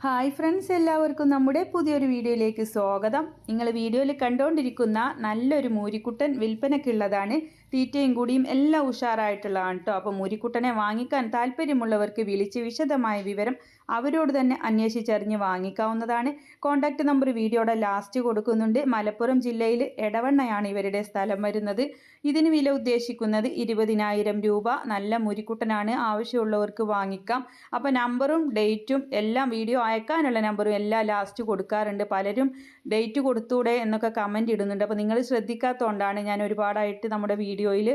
Hi friends, എല്ലാവർക്കും നമ്മുടെ പുതിയൊരു വീഡിയോയിലേക്ക് സ്വാഗതം. നിങ്ങൾ വീഡിയോയിൽ കണ്ടുകൊണ്ടിരിക്കുന്ന നല്ലൊരു മൂരിക്കുട്ടൻ വിൽപ്പനയ്ക്കുള്ളതാണ്. തീറ്റയും കൂടിയും എല്ലാം ഉഷാറായിട്ടുള്ളതാണ് കേട്ടോ. അപ്പോൾ മൂരിക്കുട്ടനെ വാങ്ങിക്കാൻ താല്പര്യമുള്ളവർക്ക് വിളിച്ച് വിശദമായ വിവരം അവരോട് തന്നെ അന്വേഷിച്ചറിഞ്ഞ് വാങ്ങിക്കാവുന്നതാണ്. കോൺടാക്റ്റ് നമ്പർ വീഡിയോയുടെ ലാസ്റ്റ് കൊടുക്കുന്നുണ്ട്. മലപ്പുറം ജില്ലയിൽ എടവണ്ണയാണ് ഇവരുടെ സ്ഥലം വരുന്നത്. ഇതിന് വില ഉദ്ദേശിക്കുന്നത് 20,000 രൂപ. നല്ല മൂരിക്കുട്ടനാണ്, ആവശ്യമുള്ളവർക്ക് വാങ്ങിക്കാം. അപ്പോൾ നമ്പറും ഡേറ്റും എല്ലാം വീഡിയോ അയക്കാനുള്ള നമ്പറും എല്ലാം ലാസ്റ്റ് കൊടുക്കാറുണ്ട്. പലരും ഡേറ്റ് കൊടുത്തൂടെ എന്നൊക്കെ കമൻറ്റ് ഇടുന്നുണ്ട്. അപ്പോൾ നിങ്ങൾ ശ്രദ്ധിക്കാത്തതുകൊണ്ടാണ് ഞാൻ ഒരുപാടായിട്ട് നമ്മുടെ വീഡിയോയിൽ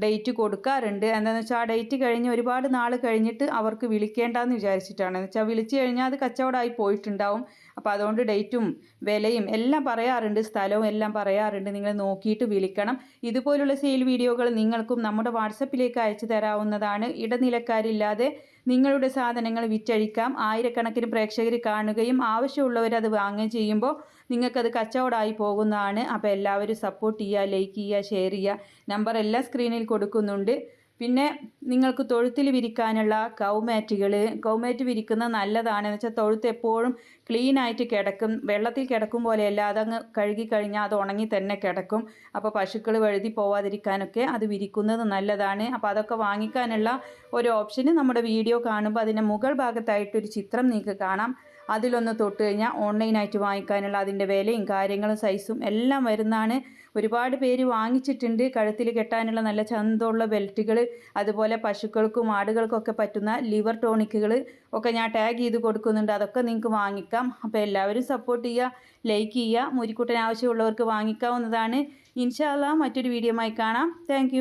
ഡേറ്റ് കൊടുക്കാറുണ്ട്. എന്താണെന്ന് വെച്ചാൽ ആ ഡേറ്റ് കഴിഞ്ഞ് ഒരുപാട് നാൾ കഴിഞ്ഞിട്ട് അവർക്ക് വിളിക്കേണ്ടെന്ന് വിചാരിച്ചിട്ടാണ്. എന്ന് വെച്ചാൽ വിളിച്ചു കഴിഞ്ഞാൽ അത് കച്ചവടമായി പോയിട്ടുണ്ടാവും. അപ്പോൾ അതുകൊണ്ട് ഡേറ്റും വിലയും എല്ലാം പറയാറുണ്ട്, സ്ഥലവും എല്ലാം പറയാറുണ്ട്. നിങ്ങൾ നോക്കിയിട്ട് വിളിക്കണം. ഇതുപോലുള്ള സെയിൽ വീഡിയോകൾ നിങ്ങൾക്കും നമ്മുടെ വാട്സപ്പിലേക്ക് അയച്ചു തരാവുന്നതാണ്. ഇടനിലക്കാരില്ലാതെ നിങ്ങളുടെ സാധനങ്ങൾ വിറ്റഴിക്കാം. ആയിരക്കണക്കിന് പ്രേക്ഷകർ കാണുകയും ആവശ്യമുള്ളവർ അത് വാങ്ങുകയും ചെയ്യുമ്പോൾ നിങ്ങൾക്കത് കച്ചവടമായി പോകുന്നതാണ്. അപ്പോൾ എല്ലാവരും സപ്പോർട്ട് ചെയ്യുക, ലൈക്ക് ചെയ്യുക, ഷെയർ ചെയ്യുക. നമ്പർ എല്ലാം സ്ക്രീനിൽ കൊടുക്കുന്നുണ്ട്. പിന്നെ നിങ്ങൾക്ക് തൊഴുത്തിൽ വിരിക്കാനുള്ള കൗമാറ്റ് വിരിക്കുന്നത് നല്ലതാണ്. എന്ന് വെച്ചാൽ തൊഴുത്ത് എപ്പോഴും ക്ലീൻ ആയിട്ട് കിടക്കും. വെള്ളത്തിൽ കിടക്കും പോലെയല്ല, അതങ്ങ് കഴുകി കഴിഞ്ഞാൽ അത് ഉണങ്ങി തന്നെ കിടക്കും. അപ്പോൾ പശുക്കൾ വഴുതി പോവാതിരിക്കാനൊക്കെ അത് വിരിക്കുന്നത് നല്ലതാണ്. അപ്പോൾ അതൊക്കെ വാങ്ങിക്കാനുള്ള ഒരു ഓപ്ഷന് നമ്മുടെ വീഡിയോ കാണുമ്പോൾ അതിൻ്റെ മുകൾ ഭാഗത്തായിട്ടൊരു ചിത്രം നിങ്ങൾക്ക് കാണാം. അതിലൊന്ന് തൊട്ട് കഴിഞ്ഞാൽ ഓൺലൈനായിട്ട് വാങ്ങിക്കാനുള്ള അതിൻ്റെ വിലയും കാര്യങ്ങളും സൈസും എല്ലാം വരുന്നതാണ്. ഒരുപാട് പേര് വാങ്ങിച്ചിട്ടുണ്ട്. കഴുത്തിൽ കെട്ടാനുള്ള നല്ല ചന്തമുള്ള ബെൽറ്റുകൾ, അതുപോലെ പശുക്കൾക്കും ആടുകൾക്കൊക്കെ പറ്റുന്ന ലിവർ ടോണിക്കുകൾ ഒക്കെ ഞാൻ ടാഗ് ചെയ്ത് കൊടുക്കുന്നുണ്ട്. അതൊക്കെ നിങ്ങൾക്ക് വാങ്ങിക്കാം. അപ്പോൾ എല്ലാവരും സപ്പോർട്ട് ചെയ്യുക, ലൈക്ക് ചെയ്യുക. മൂരിക്കുട്ടൻ ആവശ്യമുള്ളവർക്ക് വാങ്ങിക്കാവുന്നതാണ്. ഇൻഷാ അല്ലാഹ് മറ്റൊരു വീഡിയോയുമായി കാണാം. താങ്ക്